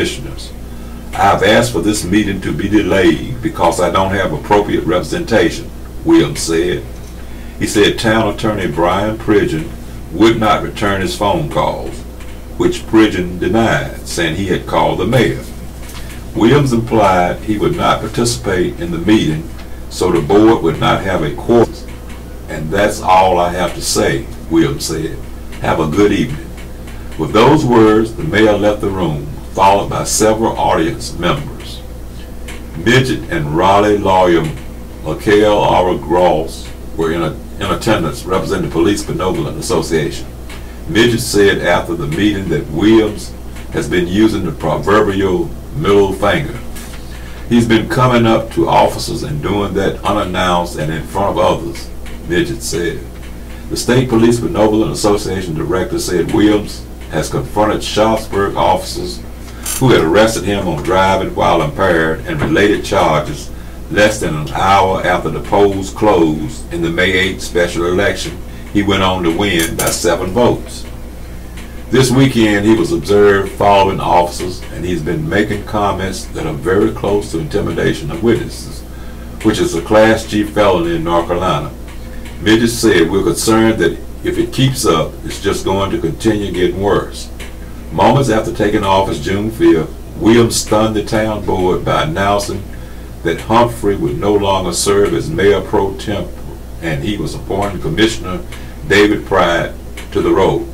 commissioners. I have asked for this meeting to be delayed because I don't have appropriate representation, Williams said. He said Town Attorney Brian Pridgeon would not return his phone calls, which Pridgeon denied, saying he had called the mayor. Williams implied he would not participate in the meeting, so the board would not have a quorum. And that's all I have to say, Williams said. Have a good evening. With those words, the mayor left the room, followed by several audience members. Midget and Raleigh lawyer Michael R. Gross were in attendance, representing the Police Benevolent Association. Midget said after the meeting that Williams has been using the proverbial middle finger. He's been coming up to officers and doing that unannounced and in front of others, Midget said. The State Police Benevolent Association director said Williams has confronted Sharpsburg officers who had arrested him on driving while impaired and related charges less than an hour after the polls closed in the May 8th special election. He went on to win by 7 votes. This weekend he was observed following officers, and he's been making comments that are very close to intimidation of witnesses, which is a Class G felony in North Carolina. Midget said, "We're concerned that if it keeps up, it's just going to continue getting worse." Moments after taking office June 5th, Williams stunned the town board by announcing that Humphrey would no longer serve as mayor pro temp, and he was appointing Commissioner David Pride to the role.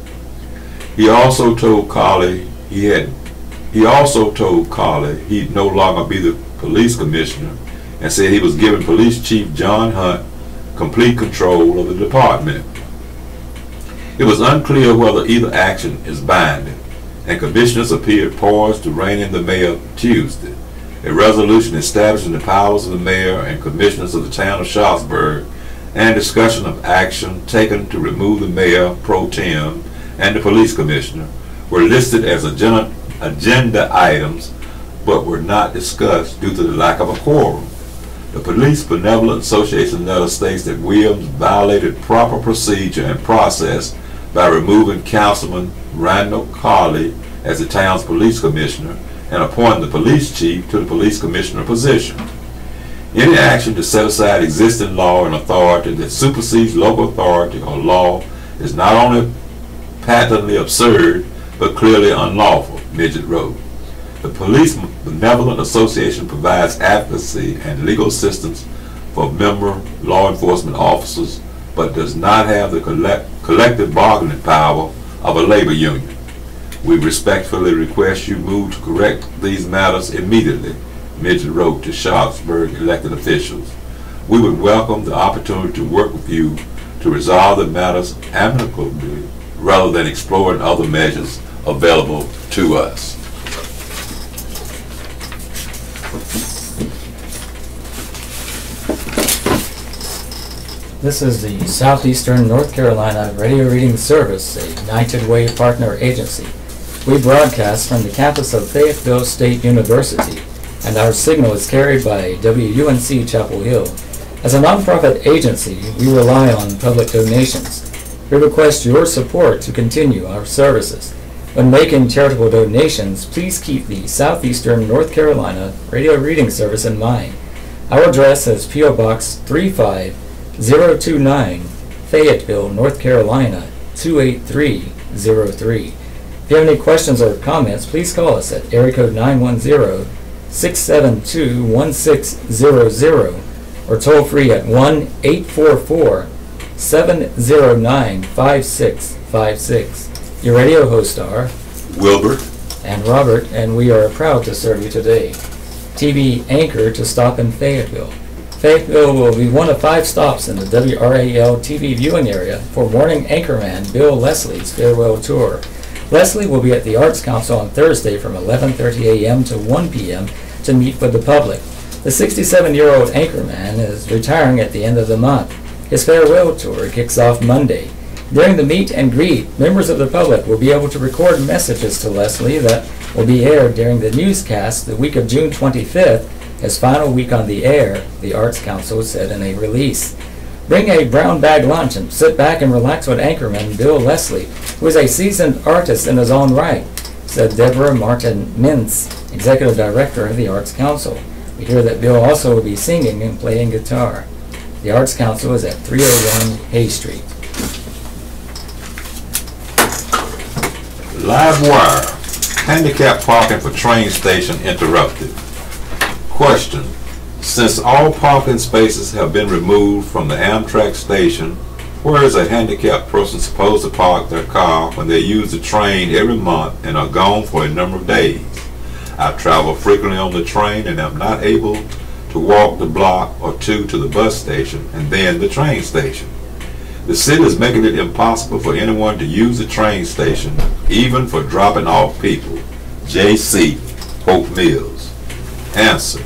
He also told Colley he'd no longer be the police commissioner, and said he was giving Police Chief John Hunt complete control of the department. It was unclear whether either action is binding, and commissioners appeared poised to rein in the mayor Tuesday. A resolution establishing the powers of the mayor and commissioners of the town of Sharpsburg, and discussion of action taken to remove the mayor pro tem and the police commissioner were listed as agenda items, but were not discussed due to the lack of a quorum. The Police Benevolent Association letter states that Williams violated proper procedure and process by removing Councilman Randall Colley as the town's police commissioner and appointing the police chief to the police commissioner position. Any action to set aside existing law and authority that supersedes local authority or law is not only patently absurd, but clearly unlawful, Midget wrote. The Police Benevolent Association provides advocacy and legal assistance for member law enforcement officers, but does not have the collective bargaining power of a labor union. We respectfully request you move to correct these matters immediately, Midget wrote to Sharpsburg elected officials. We would welcome the opportunity to work with you to resolve the matters amicably rather than exploring other measures available to us. This is the Southeastern North Carolina Radio Reading Service, a United Way partner agency. We broadcast from the campus of Fayetteville State University, and our signal is carried by WUNC Chapel Hill. As a nonprofit agency, we rely on public donations. We request your support to continue our services. When making charitable donations, please keep the Southeastern North Carolina Radio Reading Service in mind. Our address is P.O. Box 35029, Fayetteville, North Carolina 28303. If you have any questions or comments, please call us at area code 910-672-1600 or toll free at 1-844-709-5656. Your radio hosts are Wilbur and Robert, and we are proud to serve you today. TV anchor to stop in Fayetteville. Fayetteville will be one of 5 stops in the WRAL TV viewing area for morning anchorman Bill Leslie's farewell tour. Leslie will be at the Arts Council on Thursday from 11:30 a.m. to 1 p.m. to meet with the public. The 67-year-old anchorman is retiring at the end of the month. His farewell tour kicks off Monday. During the meet and greet, members of the public will be able to record messages to Leslie that will be aired during the newscast the week of June 25th, his final week on the air, the Arts Council said in a release. Bring a brown bag lunch and sit back and relax with anchorman Bill Leslie, who is a seasoned artist in his own right. said Deborah Martin Mintz, Executive Director of the Arts Council. We hear that Bill also will be singing and playing guitar. The Arts Council is at 301 Hay Street. Live wire. Handicap parking for train station interrupted. Question. Since all parking spaces have been removed from the Amtrak station, where is a handicapped person supposed to park their car when they use the train every month and are gone for a number of days? I travel frequently on the train and am not able to walk the block or two to the bus station and then the train station. The city is making it impossible for anyone to use the train station, even for dropping off people. J.C. Hope Mills. Answer.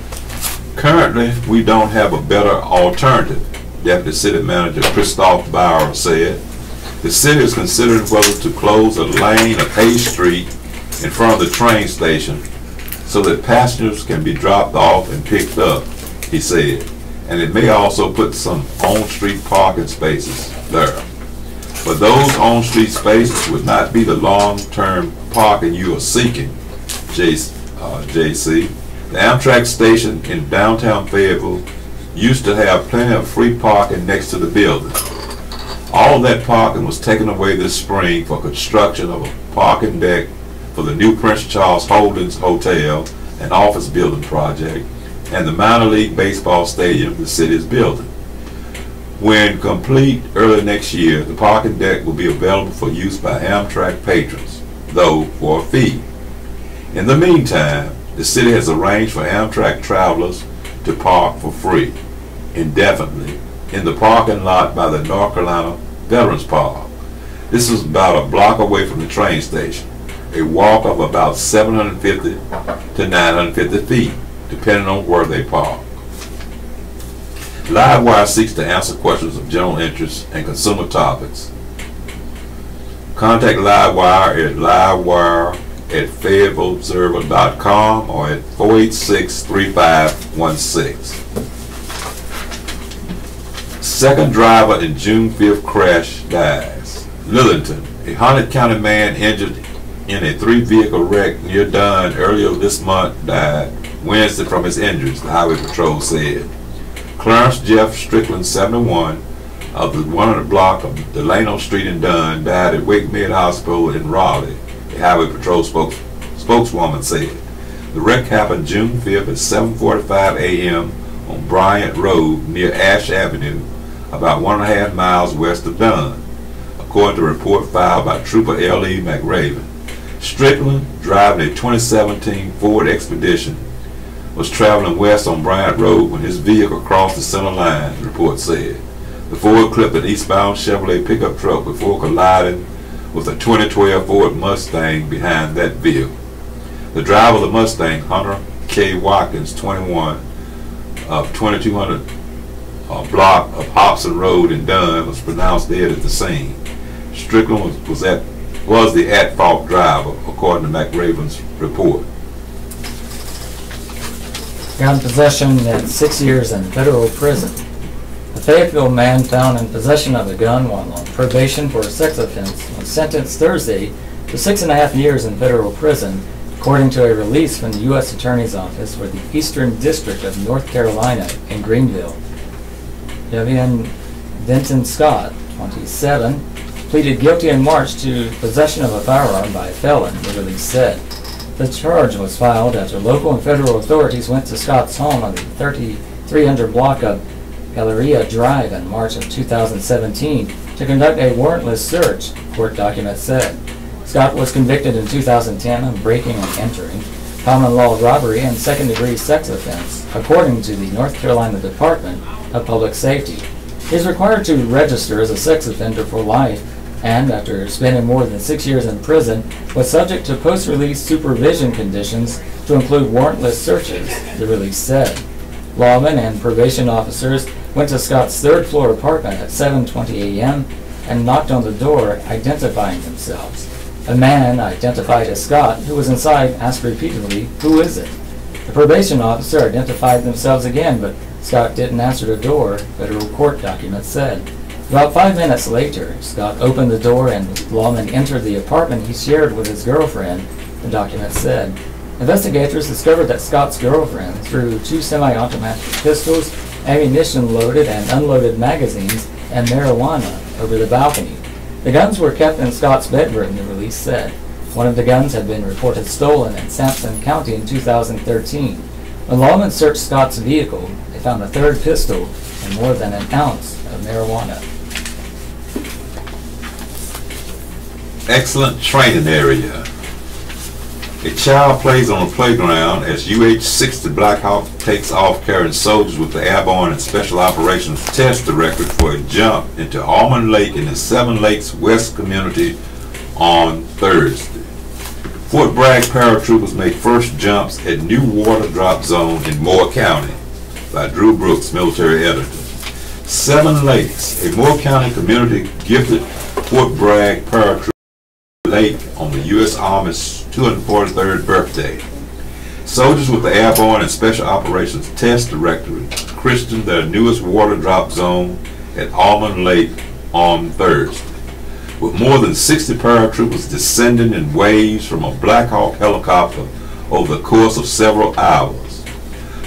Currently, we don't have a better alternative, Deputy City Manager Christoph Bauer said. The city is considering whether to close a lane of Hay Street in front of the train station so that passengers can be dropped off and picked up, he said. And it may also put some on-street parking spaces there. But those on-street spaces would not be the long-term parking you are seeking, J.C. The Amtrak station in downtown Fayetteville used to have plenty of free parking next to the building. All of that parking was taken away this spring for construction of a parking deck for the new Prince Charles Holdings Hotel and office building project and the minor league baseball stadium the city is building. When complete early next year, the parking deck will be available for use by Amtrak patrons, though for a fee. In the meantime, the city has arranged for Amtrak travelers to park for free, indefinitely, in the parking lot by the North Carolina Veterans Park. This is about a block away from the train station, a walk of about 750 to 950 feet, depending on where they park. Livewire seeks to answer questions of general interest and consumer topics. Contact Livewire at livewire@fayettevilleobserver.com or at 486-3516. Second driver in June 5th crash dies. Lillington, a Harnett County man injured in a 3-vehicle wreck near Dunn earlier this month, died Wednesday from his injuries, the Highway Patrol said. Clarence Jeff Strickland, 71, of the 100 block of Delano Street in Dunn, died at Wake Med Hospital in Raleigh, a Highway Patrol spokeswoman said. The wreck happened June 5th at 7:45 a.m. on Bryant Road near Ash Avenue, about 1.5 miles west of Dunn, according to a report filed by Trooper L.E. McRaven. Strickland, driving a 2017 Ford Expedition, was traveling west on Bryant Road when his vehicle crossed the center line, the report said. The Ford clipped an eastbound Chevrolet pickup truck before colliding with a 2012 Ford Mustang behind that vehicle. The driver of the Mustang, Hunter K. Watkins, 21, of 2200 block of Hobson Road in Dunn, was pronounced dead at the scene. Strickland was the at-fault driver, according to McRaven's report. Found in possession and 6 years in federal prison. A Fayetteville man found in possession of a gun while on probation for a sex offense was sentenced Thursday to 6.5 years in federal prison, according to a release from the U.S. Attorney's Office for the Eastern District of North Carolina in Greenville. Devian Denton Scott, 27, pleaded guilty in March to possession of a firearm by a felon, the release said. The charge was filed after local and federal authorities went to Scott's home on the 3300 block of Galleria Drive in March of 2017 to conduct a warrantless search, court documents said. Scott was convicted in 2010 of breaking and entering, common law robbery, and second-degree sex offense, according to the North Carolina Department of Public Safety. He is required to register as a sex offender for life and, after spending more than 6 years in prison, was subject to post-release supervision conditions to include warrantless searches, the release said. Lawmen and probation officers went to Scott's third-floor apartment at 7:20 a.m. and knocked on the door, identifying themselves. A man, identified as Scott, who was inside, asked repeatedly, "Who is it?" The probation officer identified themselves again, but Scott didn't answer the door, federal court documents said. About 5 minutes later, Scott opened the door and lawmen entered the apartment he shared with his girlfriend, the document said. Investigators discovered that Scott's girlfriend threw 2 semi-automatic pistols, ammunition loaded and unloaded magazines, and marijuana over the balcony. The guns were kept in Scott's bedroom, the release said. One of the guns had been reported stolen in Sampson County in 2013. When lawmen searched Scott's vehicle, they found a 3rd pistol and more than an ounce of marijuana. Excellent training area. A child plays on a playground as UH-60 Black Hawk takes off carrying soldiers with the Airborne and Special Operations Test Directorate for a jump into Almond Lake in the Seven Lakes West community on Thursday. Fort Bragg paratroopers make first jumps at new water drop zone in Moore County by Drew Brooks, military editor. Seven Lakes, a Moore County community, gifted Fort Bragg paratroopers lake on the U.S. Army's 243rd birthday. Soldiers with the Airborne and Special Operations Test Directorate christened their newest water drop zone at Almond Lake on Thursday, with more than 60 paratroopers descending in waves from a Black Hawk helicopter over the course of several hours.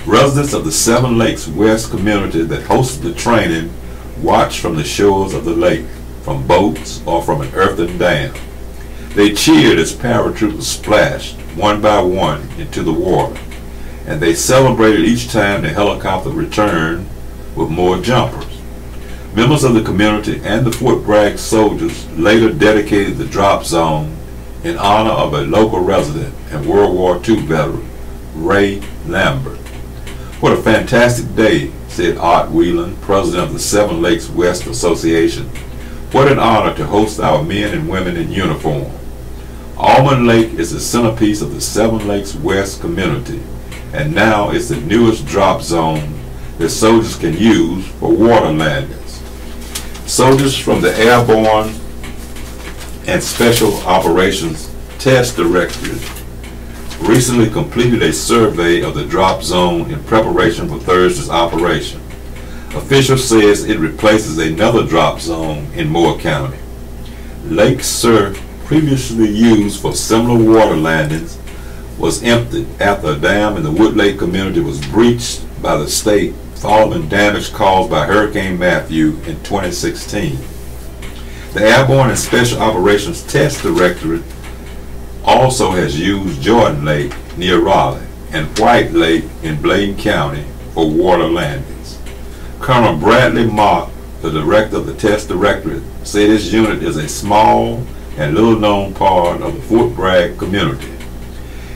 Residents of the Seven Lakes West community that hosted the training watched from the shores of the lake, from boats or from an earthen dam. They cheered as paratroopers splashed, one by one, into the water, and they celebrated each time the helicopter returned with more jumpers. Members of the community and the Fort Bragg soldiers later dedicated the drop zone in honor of a local resident and World War II veteran, Ray Lambert. "What a fantastic day," said Art Whelan, president of the Seven Lakes West Association. "What an honor to host our men and women in uniform." Almond Lake is the centerpiece of the Seven Lakes West community, and now it's the newest drop zone that soldiers can use for water landings. Soldiers from the Airborne and Special Operations Test Directorate recently completed a survey of the drop zone in preparation for Thursday's operation. Officials says it replaces another drop zone in Moore County. Lake Sur, previously used for similar water landings, was emptied after a dam in the Wood Lake community was breached by the state following damage caused by Hurricane Matthew in 2016. The Airborne and Special Operations Test Directorate also has used Jordan Lake near Raleigh and White Lake in Bladen County for water landings. Colonel Bradley Mock, the director of the Test Directorate, said his unit is a small and little-known part of the Fort Bragg community.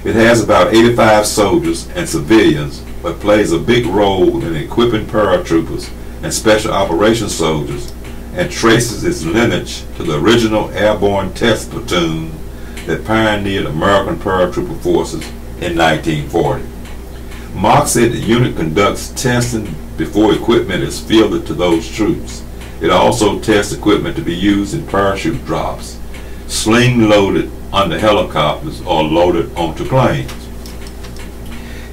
It has about 85 soldiers and civilians, but plays a big role in equipping paratroopers and special operations soldiers, and traces its lineage to the original airborne test platoon that pioneered American paratrooper forces in 1940. Mock said the unit conducts testing before equipment is fielded to those troops. It also tests equipment to be used in parachute drops, sling loaded under helicopters or loaded onto planes.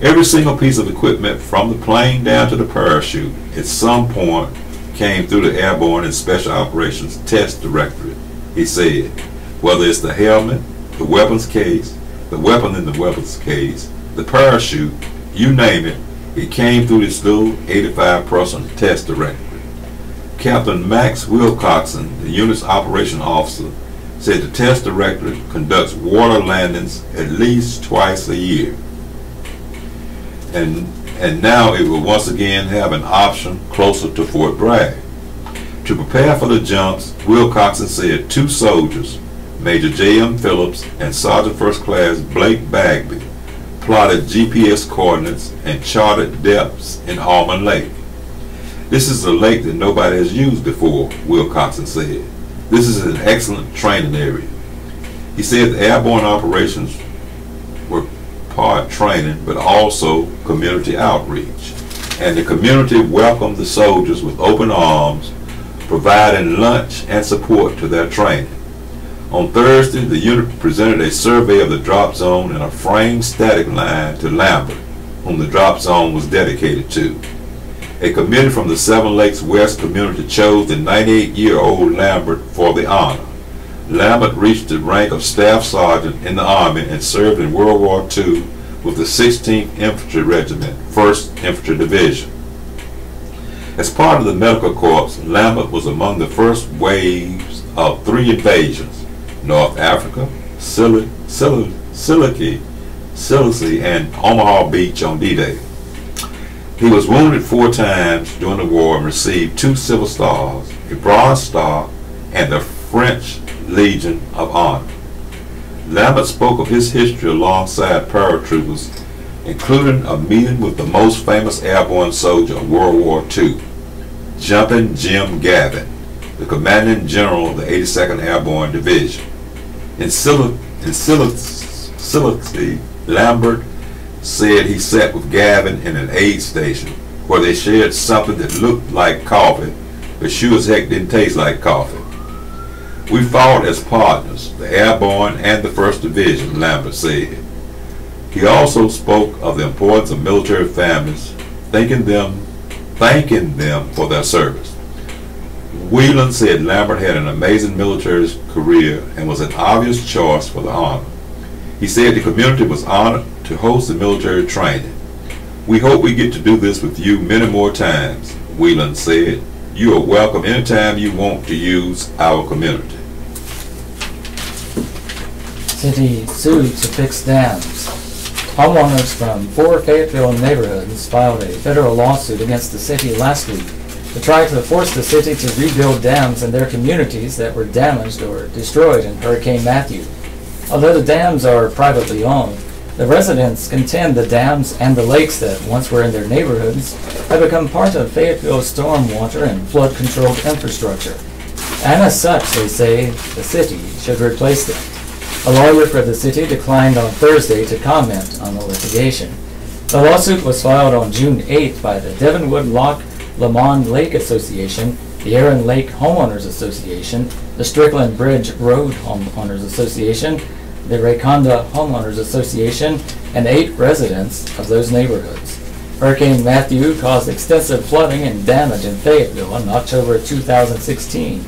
Every single piece of equipment from the plane down to the parachute at some point came through the Airborne and Special Operations Test Directorate, he said. Whether it's the helmet, the weapons case, the weapon in the weapons case, the parachute, you name it, it came through this little 85-person test directorate. Captain Max Wilcoxon, the unit's operation officer, said the test directorate conducts water landings at least twice a year. And now it will once again have an option closer to Fort Bragg. To prepare for the jumps, Wilcoxon said 2 soldiers, Major J.M. Phillips and Sergeant First Class Blake Bagby, plotted GPS coordinates and charted depths in Almond Lake. "This is a lake that nobody has used before," Wilcoxon said. "This is an excellent training area." He said the airborne operations were part training but also community outreach, and the community welcomed the soldiers with open arms, providing lunch and support to their training. On Thursday, the unit presented a survey of the drop zone in a framed static line to Lambert, whom the drop zone was dedicated to. A committee from the Seven Lakes West community chose the 98-year-old Lambert for the honor. Lambert reached the rank of Staff Sergeant in the Army and served in World War II with the 16th Infantry Regiment, 1st Infantry Division. As part of the Medical Corps, Lambert was among the first waves of 3 invasions: North Africa, Sicily, and Omaha Beach on D-Day. He was wounded 4 times during the war and received 2 Silver Stars, a Bronze Star, and the French Legion of Honor. Lambert spoke of his history alongside paratroopers, including a meeting with the most famous airborne soldier of World War II, Jumping Jim Gavin, the commanding general of the 82nd Airborne Division. In Sicily, Lambert said he sat with Gavin in an aid station where they shared something that looked like coffee, but sure as heck didn't taste like coffee. We fought as partners, the Airborne and the 1st Division, Lambert said. He also spoke of the importance of military families, thanking them for their service. Whelan said Lambert had an amazing military career and was an obvious choice for the honor. He said the community was honored to host the military training. We hope we get to do this with you many more times, Whelan said. You are welcome anytime you want to use our community. City sued to fix dams. Homeowners from 4 Fayetteville neighborhoods filed a federal lawsuit against the city last week to try to force the city to rebuild dams in their communities that were damaged or destroyed in Hurricane Matthew. Although the dams are privately owned, the residents contend the dams and the lakes that once were in their neighborhoods have become part of Fayetteville's stormwater and flood-controlled infrastructure. And as such, they say the city should replace them. A lawyer for the city declined on Thursday to comment on the litigation. The lawsuit was filed on June 8th by the Devonwood Loch Lamond Lake Association, the Aaron Lake Homeowners Association, the Strickland Bridge Road Homeowners Association, the Rayconda Homeowners Association, and 8 residents of those neighborhoods. Hurricane Matthew caused extensive flooding and damage in Fayetteville in October 2016.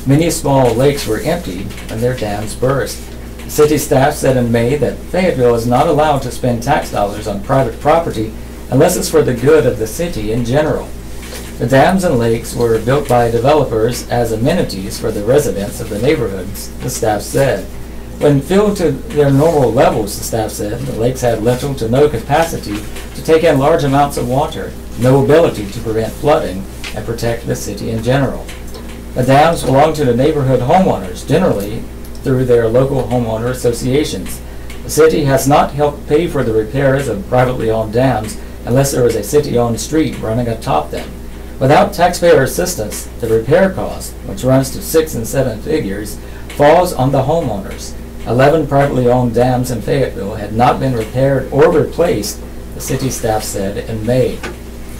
Many small lakes were emptied and their dams burst. City staff said in May that Fayetteville is not allowed to spend tax dollars on private property unless it's for the good of the city in general. The dams and lakes were built by developers as amenities for the residents of the neighborhoods, the staff said. When filled to their normal levels, the staff said, the lakes had little to no capacity to take in large amounts of water, no ability to prevent flooding, and protect the city in general. The dams belong to the neighborhood homeowners, generally through their local homeowner associations. The city has not helped pay for the repairs of privately owned dams unless there is a city-owned street running atop them. Without taxpayer assistance, the repair cost, which runs to 6 and 7 figures, falls on the homeowners. 11 privately owned dams in Fayetteville had not been repaired or replaced, the city staff said in May.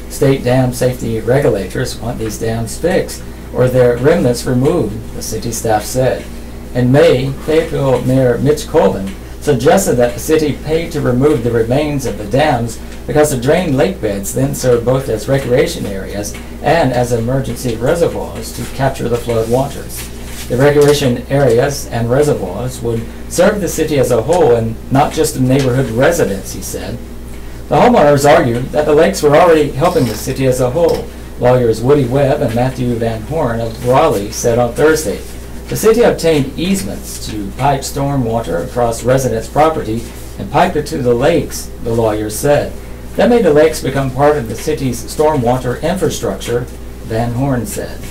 State dam safety regulators want these dams fixed or their remnants removed, the city staff said. In May, Fayetteville Mayor Mitch Colvin suggested that the city pay to remove the remains of the dams because the drained lake beds then serve both as recreation areas and as emergency reservoirs to capture the flood waters. The recreation areas and reservoirs would serve the city as a whole and not just the neighborhood residents, he said. The homeowners argued that the lakes were already helping the city as a whole. Lawyers Woody Webb and Matthew Van Horn of Raleigh said on Thursday. The city obtained easements to pipe storm water across residents' property and pipe it to the lakes, the lawyers said. That made the lakes become part of the city's stormwater infrastructure, Van Horn said.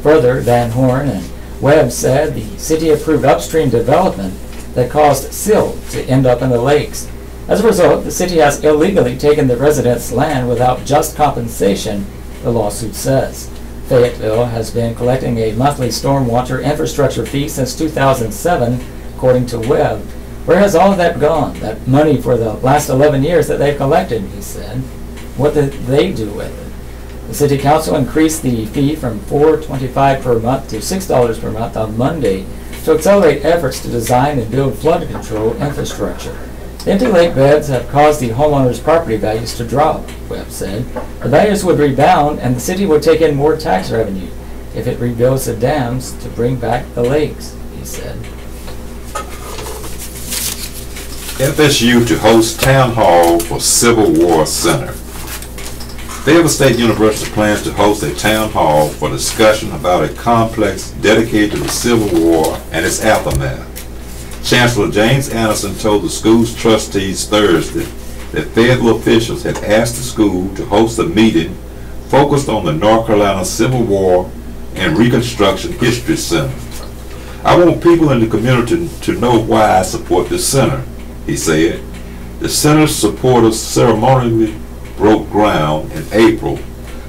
Further, Van Horn and Webb said the city approved upstream development that caused silt to end up in the lakes. As a result, the city has illegally taken the residents' land without just compensation, the lawsuit says. Fayetteville has been collecting a monthly stormwater infrastructure fee since 2007, according to Webb. Where has all of that gone? That money for the last 11 years that they've collected, he said. What did they do with it? The City Council increased the fee from $4.25 per month to $6 per month on Monday to accelerate efforts to design and build flood control infrastructure. The empty lake beds have caused the homeowners' property values to drop, Webb said. The values would rebound and the city would take in more tax revenue if it rebuilds the dams to bring back the lakes, he said. FSU to host town hall for Civil War Center. Fayetteville State University plans to host a town hall for discussion about a complex dedicated to the Civil War and its aftermath. Chancellor James Anderson told the school's trustees Thursday that Fayetteville officials had asked the school to host a meeting focused on the North Carolina Civil War and Reconstruction History Center. I want people in the community to know why I support this center, he said. The center's supporters ceremonially broke ground in April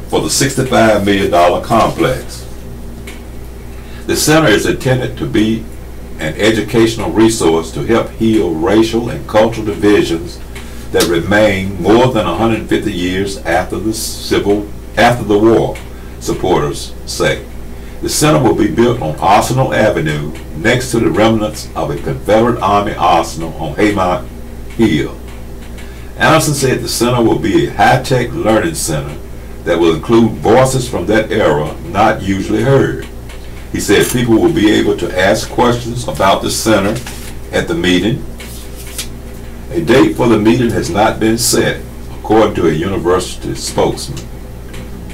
for the $65 million complex. The center is intended to be an educational resource to help heal racial and cultural divisions that remain more than 150 years after the war, supporters say. The center will be built on Arsenal Avenue next to the remnants of a Confederate Army arsenal on Haymont Hill. Anderson said the center will be a high-tech learning center that will include voices from that era not usually heard. He said people will be able to ask questions about the center at the meeting. A date for the meeting has not been set, according to a university spokesman.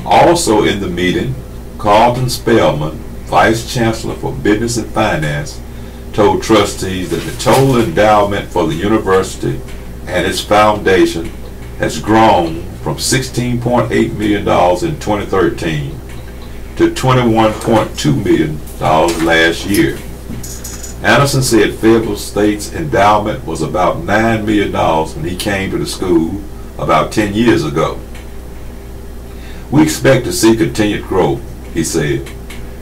Also in the meeting, Carlton Spellman, Vice Chancellor for Business and Finance, told trustees that the total endowment for the university and its foundation has grown from $16.8 million in 2013 to $21.2 million last year. Anderson said Fayetteville State's endowment was about $9 million when he came to the school about 10 years ago. We expect to see continued growth, he said.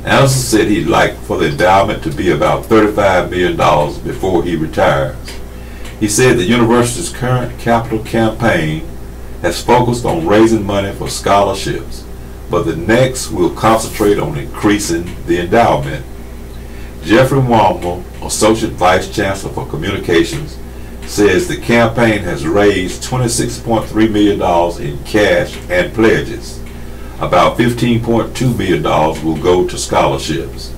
Anderson said he'd like for the endowment to be about $35 million before he retires. He said the university's current capital campaign has focused on raising money for scholarships, but the next will concentrate on increasing the endowment. Jeffrey Womble, Associate Vice Chancellor for Communications, says the campaign has raised $26.3 million in cash and pledges. About $15.2 million will go to scholarships.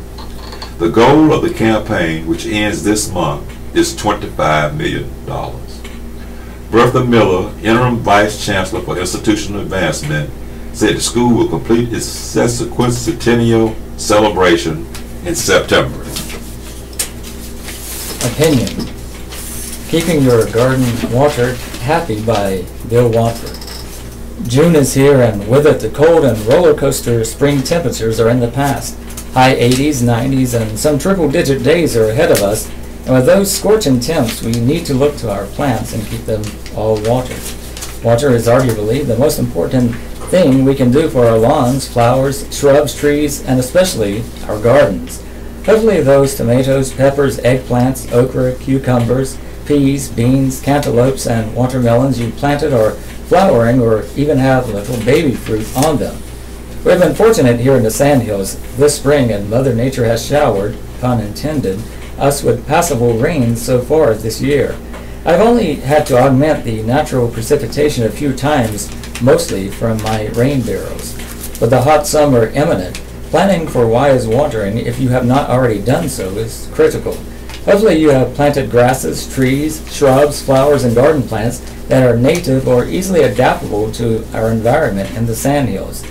The goal of the campaign, which ends this month, is $25 million. Bertha Miller, Interim Vice Chancellor for Institutional Advancement, said the school will complete its sesquicentennial celebration in September. Opinion. Keeping Your Garden Watered Happy by Bill Watford. June is here, and with it the cold and roller coaster spring temperatures are in the past. High 80s, 90s, and some triple-digit days are ahead of us, and with those scorching temps, we need to look to our plants and keep them all watered. Water is arguably the most important thing we can do for our lawns, flowers, shrubs, trees, and especially our gardens. Hopefully those tomatoes, peppers, eggplants, okra, cucumbers, peas, beans, cantaloupes, and watermelons you planted are flowering or even have little baby fruit on them. We have been fortunate here in the Sandhills this spring, and Mother Nature has showered, pun intended, us with passable rain so far this year. I've only had to augment the natural precipitation a few times, mostly from my rain barrels. With the hot summer imminent, planning for wise watering, if you have not already done so, is critical. Hopefully you have planted grasses, trees, shrubs, flowers, and garden plants that are native or easily adaptable to our environment in the Sandhills.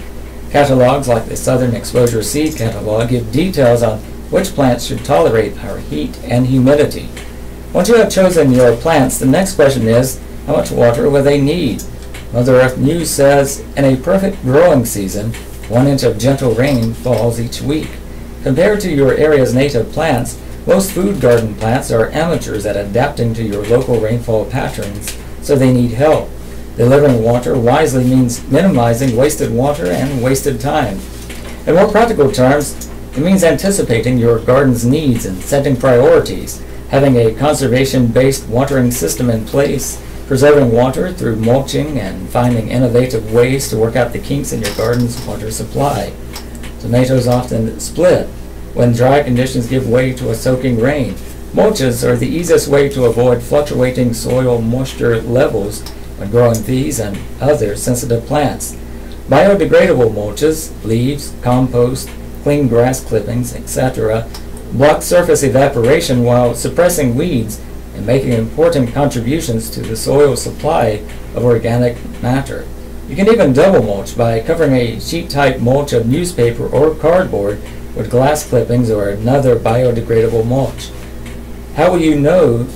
Catalogs like the Southern Exposure Seed Catalog give details on which plants should tolerate our heat and humidity. Once you have chosen your plants, the next question is, how much water will they need? Mother Earth News says, in a perfect growing season, 1 inch of gentle rain falls each week. Compared to your area's native plants, most food garden plants are amateurs at adapting to your local rainfall patterns, so they need help. Delivering water wisely means minimizing wasted water and wasted time. In more practical terms, it means anticipating your garden's needs and setting priorities, having a conservation-based watering system in place, preserving water through mulching, and finding innovative ways to work out the kinks in your garden's water supply. Tomatoes often split when dry conditions give way to a soaking rain. Mulches are the easiest way to avoid fluctuating soil moisture levels when growing these and other sensitive plants. Biodegradable mulches, leaves, compost, clean grass clippings, etc., block surface evaporation while suppressing weeds and making important contributions to the soil supply of organic matter. You can even double mulch by covering a sheet-type mulch of newspaper or cardboard with glass clippings or another biodegradable mulch. How will you know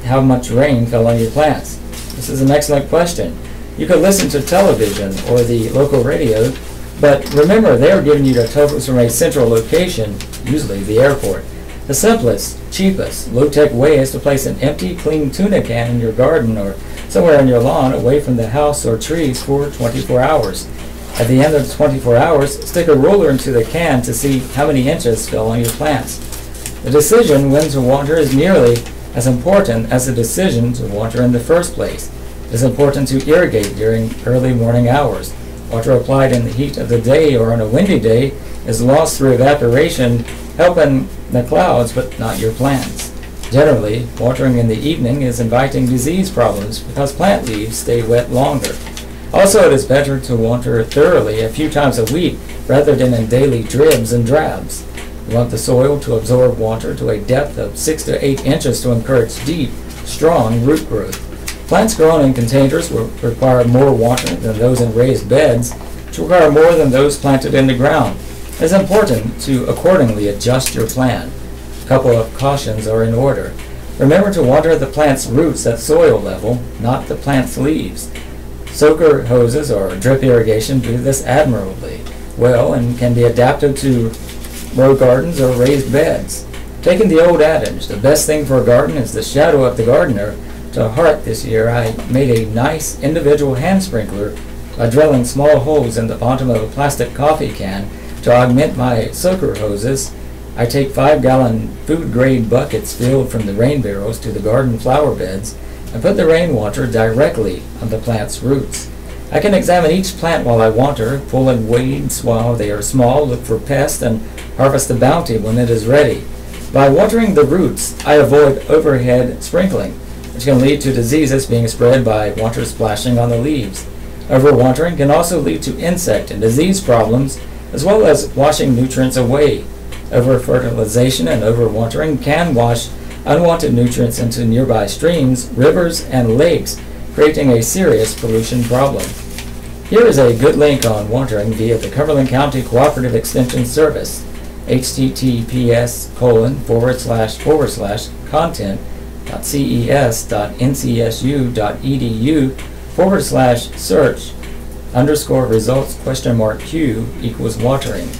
how much rain fell on your plants? This is an excellent question. You could listen to television or the local radio, but remember they are giving you the totals from a central location, usually the airport. The simplest, cheapest, low-tech way is to place an empty, clean tuna can in your garden or somewhere on your lawn away from the house or trees for 24 hours. At the end of the 24 hours, stick a ruler into the can to see how many inches fell on your plants. The decision when to water is nearly as important as the decision to water in the first place. It is important to irrigate during early morning hours. Water applied in the heat of the day or on a windy day is lost through evaporation, helping the clouds but not your plants. Generally, watering in the evening is inviting disease problems because plant leaves stay wet longer. Also, it is better to water thoroughly a few times a week rather than in daily dribs and drabs. You want the soil to absorb water to a depth of 6 to 8 inches to encourage deep, strong root growth. Plants grown in containers will require more water than those in raised beds, which require more than those planted in the ground. It is important to accordingly adjust your plan. A couple of cautions are in order. Remember to water the plant's roots at soil level, not the plant's leaves. Soaker hoses or drip irrigation do this admirably well and can be adapted to row gardens or raised beds. Taking the old adage, the best thing for a garden is the shadow of the gardener, to heart this year, I made a nice individual hand sprinkler by drilling small holes in the bottom of a plastic coffee can to augment my soaker hoses. I take 5-gallon food-grade buckets filled from the rain barrels to the garden flower beds and put the rainwater directly on the plant's roots. I can examine each plant while I water, pull in weeds while they are small, look for pests, and harvest the bounty when it is ready. By watering the roots, I avoid overhead sprinkling, which can lead to diseases being spread by water splashing on the leaves. Overwatering can also lead to insect and disease problems, as well as washing nutrients away. Over-fertilization and overwatering can wash unwanted nutrients into nearby streams, rivers, and lakes, creating a serious pollution problem. Here is a good link on watering via the Cumberland County Cooperative Extension Service, https://content.ces.ncsu.edu/search_results?Q=watering.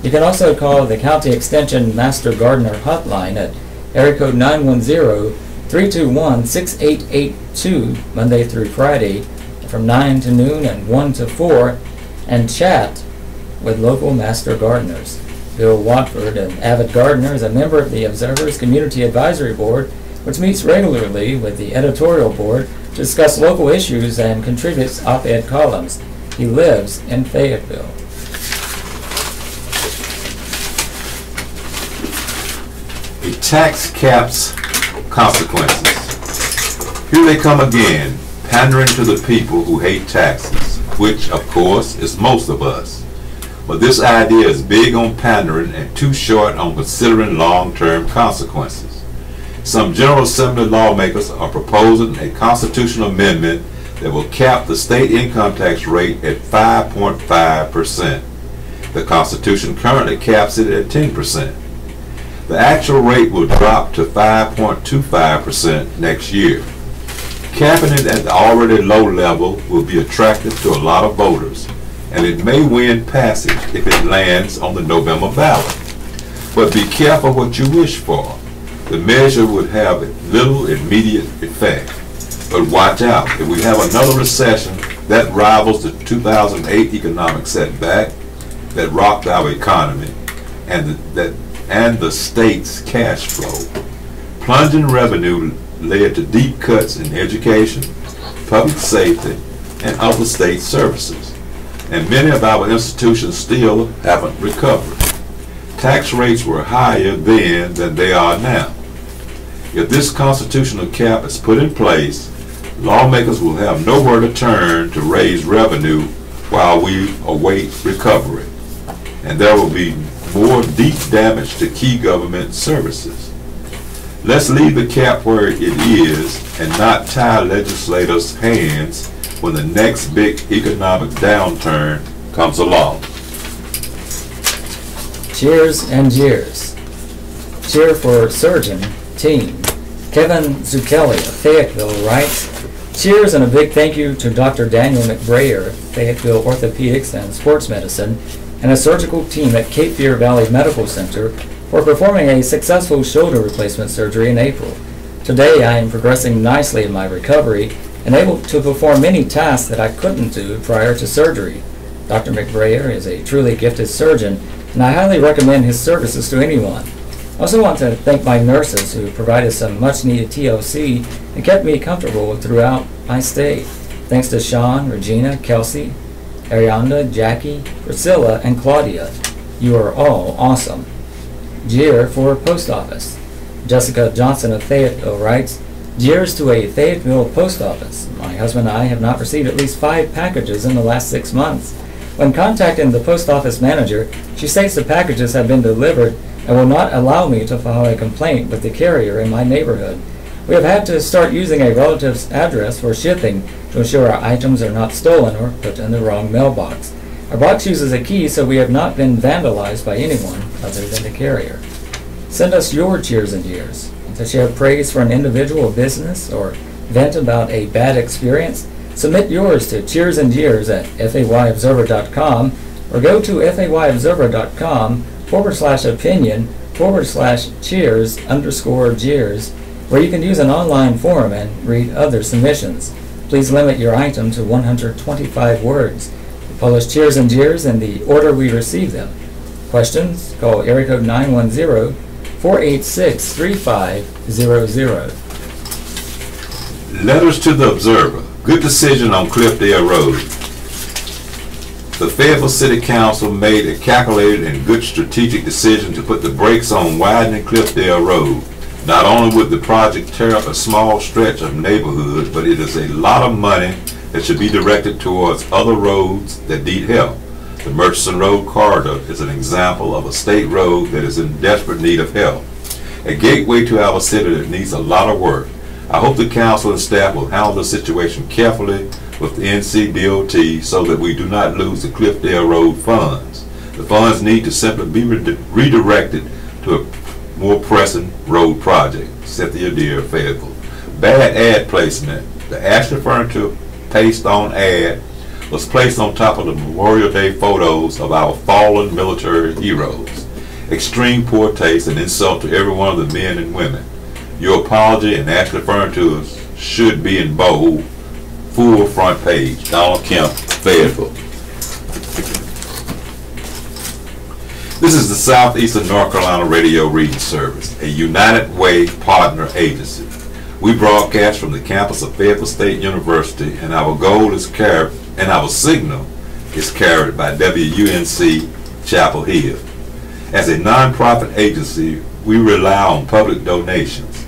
You can also call the County Extension Master Gardener Hotline at area code 910-321-6882 Monday through Friday from 9 to noon and 1 to 4 and chat with local master gardeners. Bill Watford, an avid gardener, is a member of the Observer's Community Advisory Board, which meets regularly with the editorial board to discuss local issues and contributes op-ed columns. He lives in Fayetteville. A tax cap's consequences. Here they come again, pandering to the people who hate taxes, which, of course, is most of us. But this idea is big on pandering and too short on considering long-term consequences. Some General Assembly lawmakers are proposing a constitutional amendment that will cap the state income tax rate at 5.5%. The Constitution currently caps it at 10%. The actual rate will drop to 5.25% next year. Capping it at the already low level will be attractive to a lot of voters, and it may win passage if it lands on the November ballot. But be careful what you wish for. The measure would have little immediate effect. But watch out, if we have another recession that rivals the 2008 economic setback that rocked our economy and the state's cash flow. Plunging revenue led to deep cuts in education, public safety, and other state services. And many of our institutions still haven't recovered. Tax rates were higher then than they are now. If this constitutional cap is put in place, lawmakers will have nowhere to turn to raise revenue while we await recovery. And there will be more deep damage to key government services. Let's leave the cap where it is and not tie legislators' hands when the next big economic downturn comes along. Cheers and jeers. Cheer for surgeon, team. Kevin Zucchelli of Fayetteville writes, cheers and a big thank you to Dr. Daniel McBrayer of Fayetteville Orthopedics and Sports Medicine and a surgical team at Cape Fear Valley Medical Center for performing a successful shoulder replacement surgery in April. Today I am progressing nicely in my recovery and able to perform many tasks that I couldn't do prior to surgery. Dr. McBrayer is a truly gifted surgeon, and I highly recommend his services to anyone. I also want to thank my nurses who provided some much-needed TLC and kept me comfortable throughout my stay. Thanks to Sean, Regina, Kelsey, Arianda, Jackie, Priscilla, and Claudia. You are all awesome. Jeer for post office. Jessica Johnson of Fayetteville writes, jeers to a Fayetteville post office. My husband and I have not received at least 5 packages in the last 6 months. When contacting the post office manager, she states the packages have been delivered and will not allow me to file a complaint with the carrier in my neighborhood. We have had to start using a relative's address for shipping to ensure our items are not stolen or put in the wrong mailbox. Our box uses a key, so we have not been vandalized by anyone other than the carrier. Send us your cheers and jeers. To share praise for an individual or business or vent about a bad experience, submit yours to cheersandjeers at fayobserver.com or go to fayobserver.com/opinion/cheers_jeers, where you can use an online forum and read other submissions. Please limit your item to 125 words. We publish cheers and jeers in the order we receive them. Questions? Call area code 910-486-3500. Letters to the Observer. Good decision on Cliffdale Road. The Fayetteville City Council made a calculated and good strategic decision to put the brakes on widening Cliffdale Road. Not only would the project tear up a small stretch of neighborhood, but it is a lot of money that should be directed towards other roads that need help. The Murchison Road corridor is an example of a state road that is in desperate need of help. A gateway to our city that needs a lot of work. I hope the council and staff will handle the situation carefully with the NCDOT so that we do not lose the Cliffdale Road funds. The funds need to simply be redirected to a more pressing road project. Cynthia Deere, Fayetteville. Bad ad placement. The Ashley Furniture paste-on ad was placed on top of the Memorial Day photos of our fallen military heroes. Extreme poor taste and insult to every one of the men and women. Your apology and Ashley Furniture should be in bold, full front page. Donald Kemp, Fayetteville. This is the Southeastern North Carolina Radio Reading Service, a United Way partner agency. We broadcast from the campus of Fayetteville State University, and our goal is our signal is carried by WUNC Chapel Hill. As a nonprofit agency, we rely on public donations.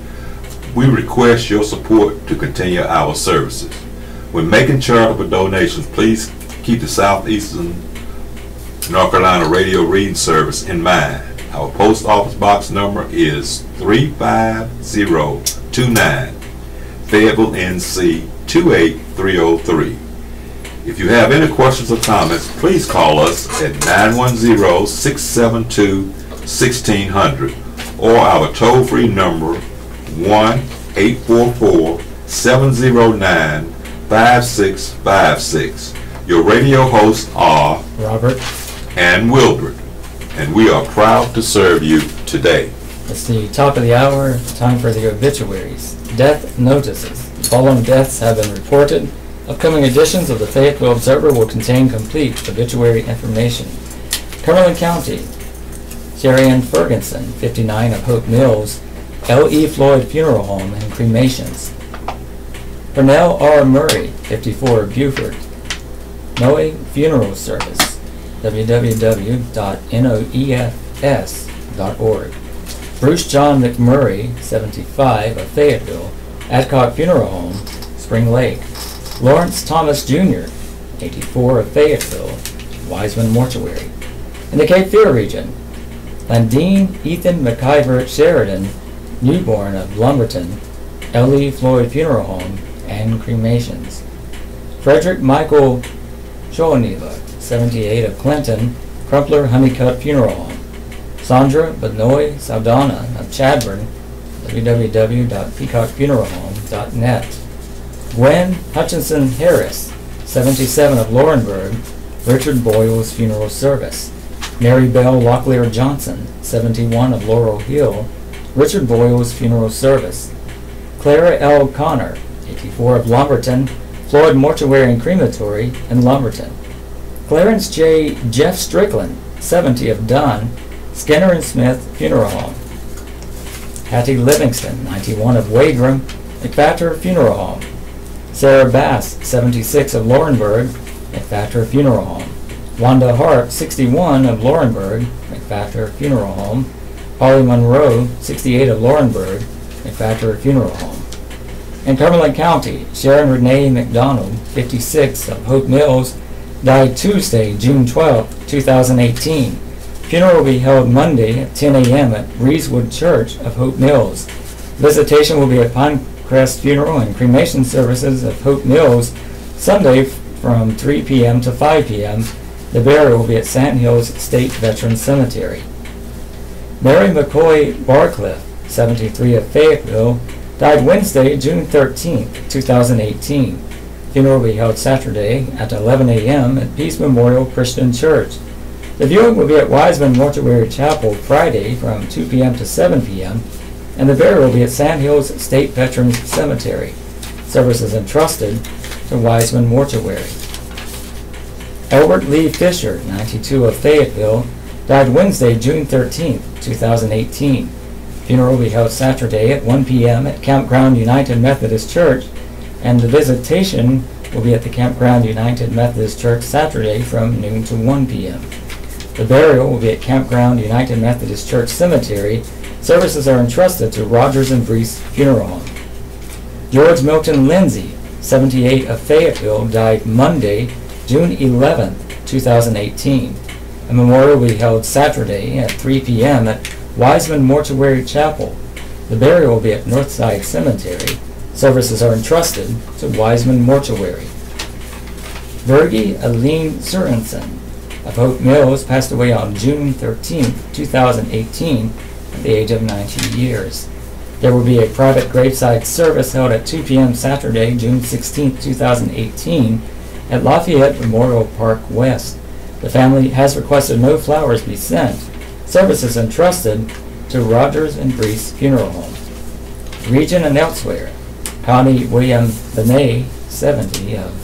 We request your support to continue our services. When making charitable donations, please keep the Southeastern North Carolina Radio Reading Service in mind. Our post office box number is 35029, Fayetteville, NC 28303. If you have any questions or comments, please call us at 910-672-1600 or our toll-free number 1-844-709-5656. Your radio hosts are Robert and Wilbert, and we are proud to serve you today. It's the top of the hour, time for the obituaries. Death notices. The following deaths have been reported. Upcoming editions of the Fayetteville Observer will contain complete obituary information. Cumberland County, Sherry-Ann Ferguson, 59 of Hope Mills, L.E. Floyd Funeral Home and Cremations. Pernell R. Murray, 54 of Beaufort, Noe Funeral Service, www.noefs.org. Bruce John McMurray, 75 of Fayetteville, Adcock Funeral Home, Spring Lake. Lawrence Thomas Jr., 84 of Fayetteville, Wiseman Mortuary. In the Cape Fear region, Landine Ethan McIver Sheridan, Newborn of Lumberton, L.E. Floyd Funeral Home, and cremations. Frederick Michael Schoeneva, 78 of Clinton, Crumpler Honeycutt Funeral Home. Sandra Benoit Saldana of Chadbourn, www.peacockfuneralhome.net. Gwen Hutchinson Harris, 77 of Laurinburg, Richard Boyle's Funeral Service. Mary Bell Locklear Johnson, 71 of Laurel Hill, Richard Boyle's Funeral Service. Clara L. Connor, 84 of Lumberton, Floyd Mortuary and Crematory in Lumberton. Clarence J. Jeff Strickland, 70 of Dunn, Skinner and Smith Funeral Home. Hattie Livingston, 91 of Wagram, McFatter Funeral Home. Sarah Bass, 76 of Laurinburg, McFatter Funeral Home. Wanda Hart, 61 of Laurinburg, McFatter Funeral Home. Polly Monroe, 68 of Laurinburg, McFatter Funeral Home. In Cumberland County, Sharon Renee McDonald, 56 of Hope Mills, died Tuesday, June 12, 2018. Funeral will be held Monday at 10 a.m. at Breezewood Church of Hope Mills. Visitation will be at Pinecrest Funeral and Cremation Services of Hope Mills Sunday from 3 p.m. to 5 p.m. The burial will be at Sand Hills State Veterans Cemetery. Mary McCoy Barcliffe, 73 of Fayetteville, died Wednesday, June 13, 2018. Funeral will be held Saturday at 11 a.m. at Peace Memorial Christian Church. The viewing will be at Wiseman Mortuary Chapel Friday from 2 p.m. to 7 p.m. and the burial will be at Sand Hills State Veterans Cemetery. Services entrusted to Wiseman Mortuary. Albert Lee Fisher, 92 of Fayetteville, died Wednesday, June 13, 2018. Funeral will be held Saturday at 1 p.m. at Campground United Methodist Church, and the visitation will be at the Campground United Methodist Church Saturday from noon to 1 p.m. The burial will be at Campground United Methodist Church Cemetery. Services are entrusted to Rogers and Brees Funeral Home. George Milton Lindsay, 78 of Fayetteville, died Monday, June 11, 2018. A memorial will be held Saturday at 3 p.m. at Wiseman Mortuary Chapel. The burial will be at Northside Cemetery. Services are entrusted to Wiseman Mortuary. Virgie Aline Sorensen of Hope Mills passed away on June 13, 2018 at the age of 90 years. There will be a private graveside service held at 2 p.m. Saturday, June 16, 2018 at Lafayette Memorial Park West. The family has requested no flowers be sent. Services entrusted to Rogers and Brees Funeral Home. Region and elsewhere. Connie William Benet, 70 of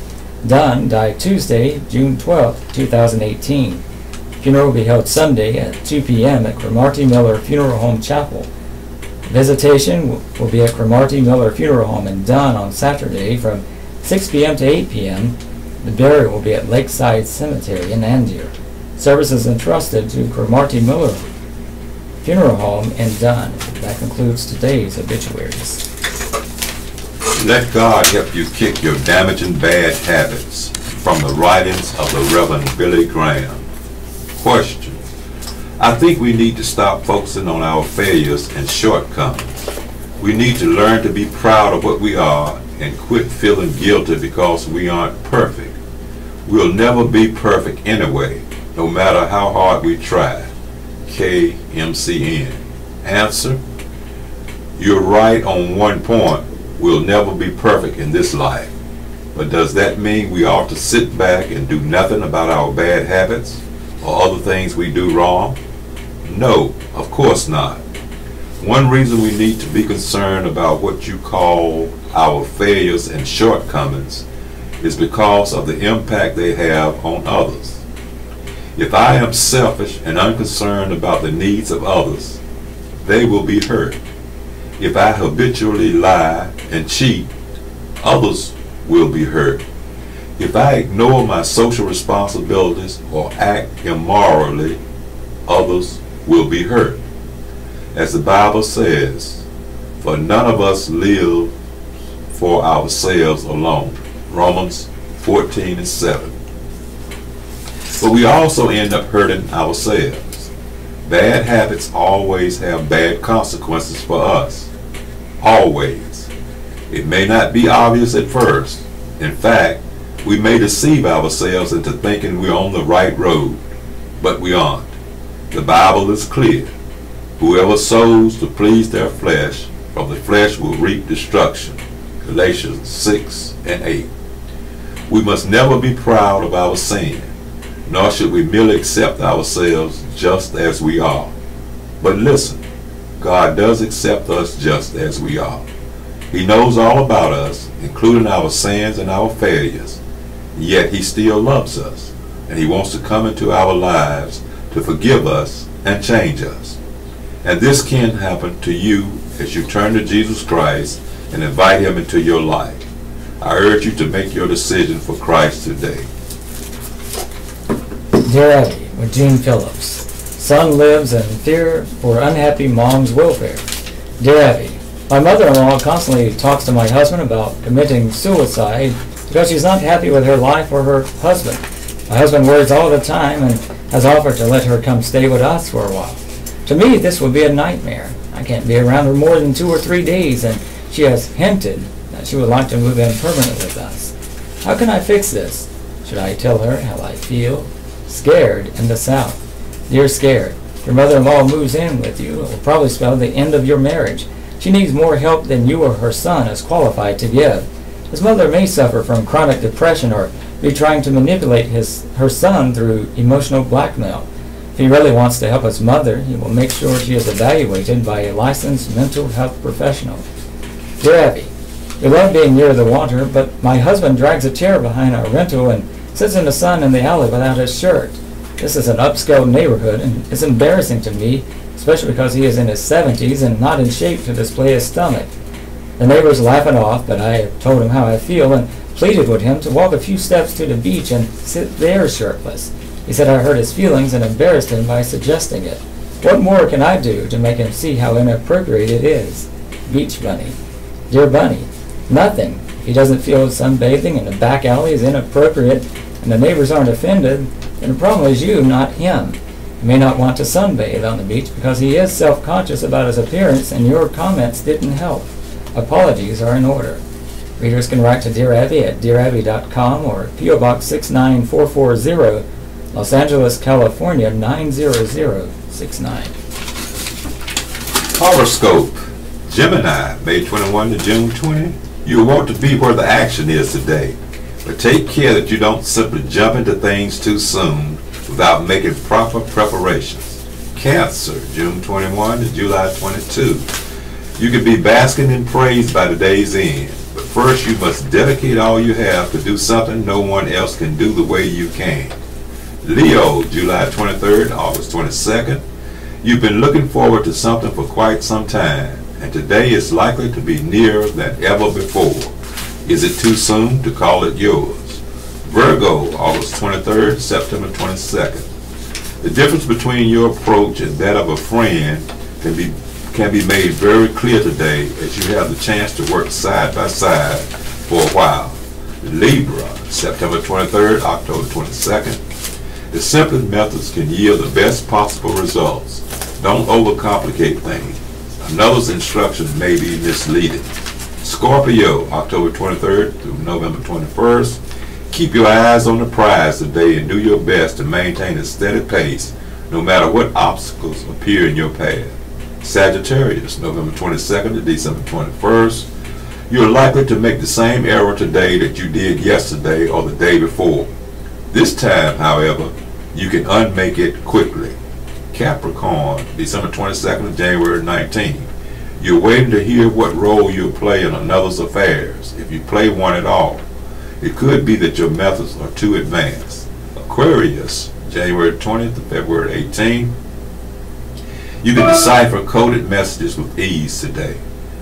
Dunn, died Tuesday, June 12, 2018. Funeral will be held Sunday at 2 p.m. at Cromartie Miller Funeral Home Chapel. Visitation will be at Cromartie Miller Funeral Home in Dunn on Saturday from 6 p.m. to 8 p.m. The burial will be at Lakeside Cemetery in Angier. Services entrusted to Cromartie Miller Funeral Home in Dunn. That concludes today's obituaries. Let God help you kick your damaging bad habits. From the writings of the Reverend Billy Graham. Question. I think we need to stop focusing on our failures and shortcomings. We need to learn to be proud of what we are and quit feeling guilty because we aren't perfect. We'll never be perfect anyway, no matter how hard we try. KMCN. Answer. You're right on one point. We'll never be perfect in this life. But does that mean we ought to sit back and do nothing about our bad habits or other things we do wrong? No, of course not. One reason we need to be concerned about what you call our failures and shortcomings is because of the impact they have on others. If I am selfish and unconcerned about the needs of others, they will be hurt. If I habitually lie and cheat, others will be hurt. If I ignore my social responsibilities or act immorally, others will be hurt. As the Bible says, for none of us live for ourselves alone. Romans 14:7. But we also end up hurting ourselves. Bad habits always have bad consequences for us. Always. It may not be obvious at first. In fact, we may deceive ourselves into thinking we're on the right road, but we aren't. The Bible is clear. Whoever sows to please their flesh, from the flesh will reap destruction. Galatians 6 and 8. We must never be proud of our sin, nor should we merely accept ourselves just as we are. But listen, God does accept us just as we are. He knows all about us, including our sins and our failures, yet He still loves us, and He wants to come into our lives to forgive us and change us. And this can happen to you as you turn to Jesus Christ and invite Him into your life. I urge you to make your decision for Christ today. Dear Abby, with Gene Phillips. Son lives in fear for unhappy mom's welfare. Dear Abby, my mother-in-law constantly talks to my husband about committing suicide because she's not happy with her life or her husband. My husband worries all the time and has offered to let her come stay with us for a while. To me, this would be a nightmare. I can't be around her more than 2 or 3 days, and she has hinted that she would like to move in permanently with us. How can I fix this? Should I tell her how I feel? Scared in the South. Dear Scared, if your mother-in-law moves in with you, it will probably spell the end of your marriage. She needs more help than you or her son is qualified to give. His mother may suffer from chronic depression or be trying to manipulate her son through emotional blackmail. If he really wants to help his mother, he will make sure she is evaluated by a licensed mental health professional. Dear Abby, we love being near the water, but my husband drags a chair behind our rental and sits in the sun in the alley without his shirt. This is an upscale neighborhood, and it's embarrassing to me, especially because he is in his 70s and not in shape to display his stomach. The neighbors laugh it off, but I have told him how I feel and pleaded with him to walk a few steps to the beach and sit there shirtless. He said I hurt his feelings and embarrassed him by suggesting it. What more can I do to make him see how inappropriate it is? Beach Bunny. Dear Bunny, nothing. If he doesn't feel sunbathing in the back alley is inappropriate and the neighbors aren't offended, then the problem is you, not him. He may not want to sunbathe on the beach because he is self-conscious about his appearance and your comments didn't help. Apologies are in order. Readers can write to Dear Abby at dearabby.com or P.O. Box 69440, Los Angeles, California 90069. Horoscope. Gemini, May 21 to June 20. You'll want to be where the action is today, but take care that you don't simply jump into things too soon without making proper preparations. Cancer, June 21 to July 22. You can be basking in praise by the day's end, but first you must dedicate all you have to do something no one else can do the way you can. Leo, July 23rd, August 22nd. You've been looking forward to something for quite some time, and today is likely to be nearer than ever before. Is it too soon to call it yours? Virgo, August 23rd, September 22nd. The difference between your approach and that of a friend can be made very clear today as you have the chance to work side by side for a while. Libra, September 23rd, October 22nd. The simplest methods can yield the best possible results. Don't overcomplicate things. Another's instructions may be misleading. Scorpio, October 23rd through November 21st. Keep your eyes on the prize today and do your best to maintain a steady pace no matter what obstacles appear in your path. Sagittarius, November 22nd to December 21st. You're likely to make the same error today that you did yesterday or the day before. This time, however, you can unmake it quickly. Capricorn, December 22nd to January 19th. You're waiting to hear what role you'll play in another's affairs, if you play one at all. It could be that your methods are too advanced. Aquarius, January 20th to February 18th. You can decipher coded messages with ease today,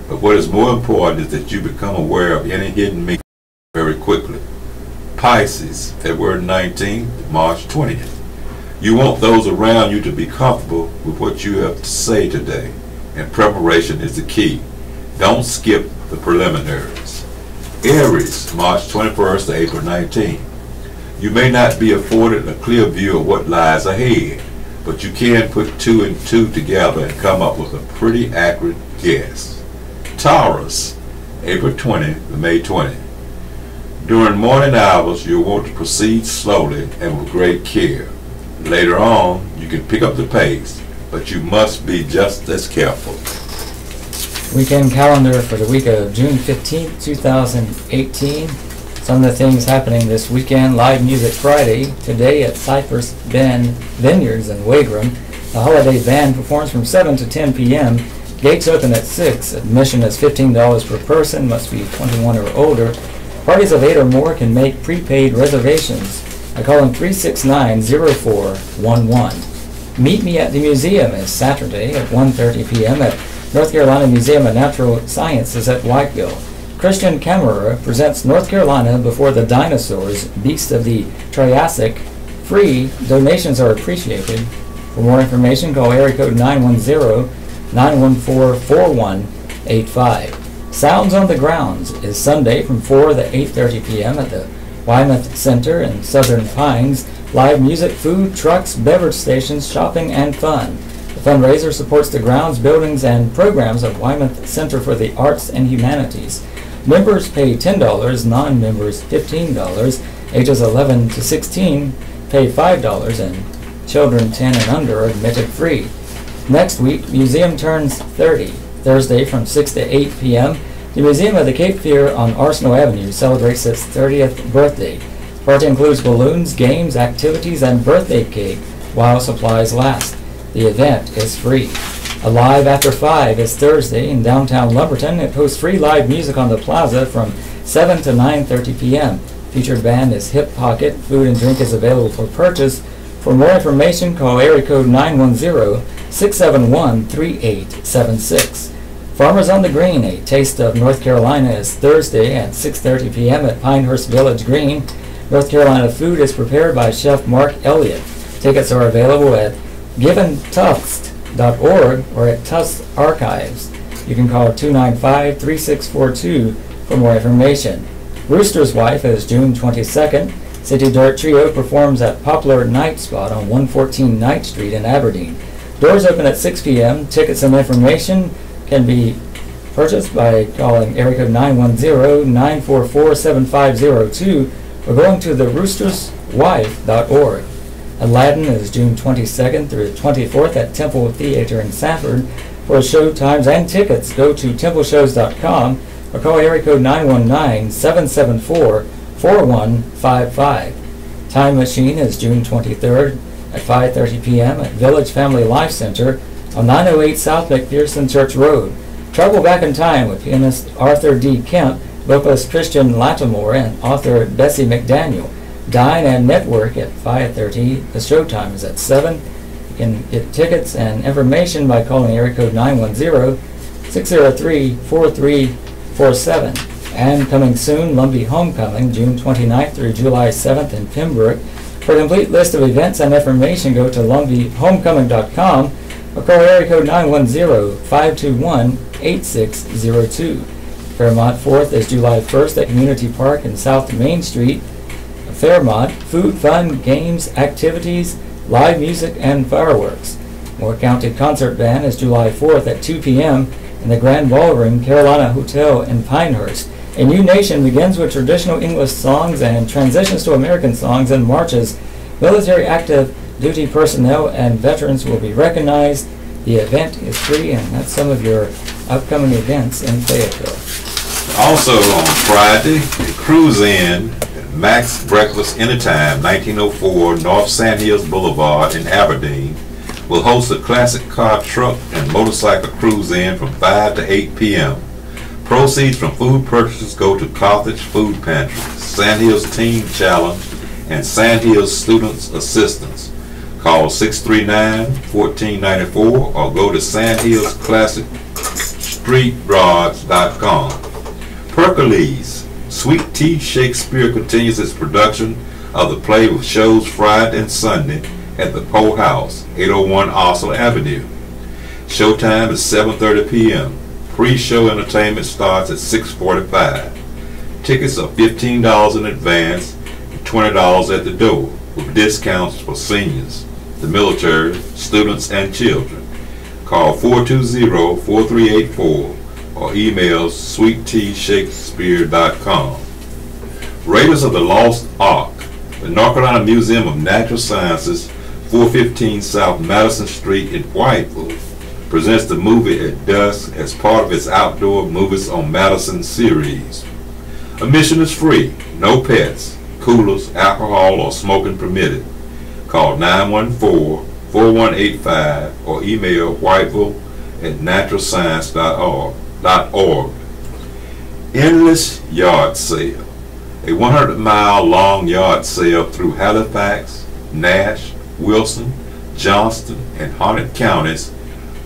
but what is more important is that you become aware of any hidden meaning very quickly. Pisces, February 19th to March 20th. You want those around you to be comfortable with what you have to say today, and preparation is the key. Don't skip the preliminaries. Aries, March 21st to April 19th. You may not be afforded a clear view of what lies ahead, but you can put 2 and 2 together and come up with a pretty accurate guess. Taurus, April 20 to May 20. During morning hours, you'll want to proceed slowly and with great care. Later on, you can pick up the pace, but you must be just as careful. Weekend calendar for the week of June 15th, 2018. Some of the things happening this weekend: Live Music Friday, today at Cypress Bend Vineyards in Wagram. The Holiday Band performs from 7 to 10 p.m. Gates open at 6. Admission is $15 per person, must be 21 or older. Parties of 8 or more can make prepaid reservations by calling 369-0411. Meet Me at the Museum is Saturday at 1:30 p.m. at North Carolina Museum of Natural Sciences at Whiteville. Christian Cameron presents North Carolina Before the Dinosaurs, Beasts of the Triassic. Free donations are appreciated. For more information, call area code 910-914-4185. Sounds on the Grounds is Sunday from 4 to 8:30 p.m. at the Weymouth Center in Southern Pines. Live music, food, trucks, beverage stations, shopping, and fun. The fundraiser supports the grounds, buildings, and programs of Weymouth Center for the Arts and Humanities. Members pay $10, non-members $15. Ages 11 to 16 pay $5, and children 10 and under are admitted free. Next week, museum turns 30. Thursday from 6 to 8 p.m. The Museum of the Cape Fear on Arsenal Avenue celebrates its 30th birthday. The party includes balloons, games, activities, and birthday cake while supplies last. The event is free. Alive After 5 is Thursday in downtown Lumberton. It hosts free live music on the plaza from 7 to 9:30 p.m. Featured band is Hip Pocket. Food and drink is available for purchase. For more information, call area code 910-671-3876. Farmers on the Green, a taste of North Carolina, is Thursday at 6:30 p.m. at Pinehurst Village Green. North Carolina food is prepared by Chef Mark Elliott. Tickets are available at giventufts.org or at Tufts Archives. You can call 295-3642 for more information. Rooster's Wife is June 22nd. City Dirt Trio performs at Poplar Night Spot on 114 Knight Street in Aberdeen. Doors open at 6 p.m. Tickets and information can be purchased by calling area code 910-944-7502 or going to theroosterswife.org. Aladdin is June 22nd through 24th at Temple Theater in Sanford. For show times and tickets, go to templeshows.com or call area code 919-774-4155. Time Machine is June 23rd at 5:30 p.m. at Village Family Life Center on 908 South McPherson Church Road. Travel back in time with pianist Arthur D. Kemp, vocalist Christian Lattimore, and author Bessie McDaniel. Dine and network at 5:30. The show time is at 7. You can get tickets and information by calling area code 910-603-4347. And coming soon, Lumbee Homecoming, June 29th through July 7th in Pembroke. For a complete list of events and information, go to lumbeehomecoming.com or call area code 910-521-8602. Fairmont 4th is July 1st at Community Park in South Main Street. Fairmont, food, fun, games, activities, live music, and fireworks. Moore County Concert Band is July 4th at 2 p.m. in the Grand Ballroom Carolina Hotel in Pinehurst. A New Nation begins with traditional English songs and transitions to American songs and marches. Military active duty personnel and veterans will be recognized. The event is free, and that's some of your upcoming events in Fayetteville. Also on Friday, the Cruise In Max Breakfast Anytime, 1904 North Sandhills Boulevard in Aberdeen, will host a classic car, truck, and motorcycle cruise-in from 5 to 8 p.m. Proceeds from food purchases go to Carthage Food Pantry, Sandhills Teen Challenge, and Sandhills Students Assistance. Call 639-1494 or go to sandhillsclassicstreetrods.com. Percolese Sweet Tea Shakespeare continues its production of the play with shows Friday and Sunday at the Poe House, 801 Osler Avenue. Showtime is 7:30 p.m. Pre-show entertainment starts at 6:45. Tickets are $15 in advance and $20 at the door, with discounts for seniors. the military, students, and children. Call 420-4384 or email sweetteashakespeare.com. Raiders of the Lost Ark. The North Carolina Museum of Natural Sciences, 415 South Madison Street in Fayetteville, presents the movie at dusk as part of its Outdoor Movies on Madison series. Admission is free. No pets, coolers, alcohol, or smoking permitted. Call 914-4185 or email whiteville@naturalscience.org. Endless Yard Sale. A 100-mile long yard sale through Halifax, Nash, Wilson, Johnston, and Harnett counties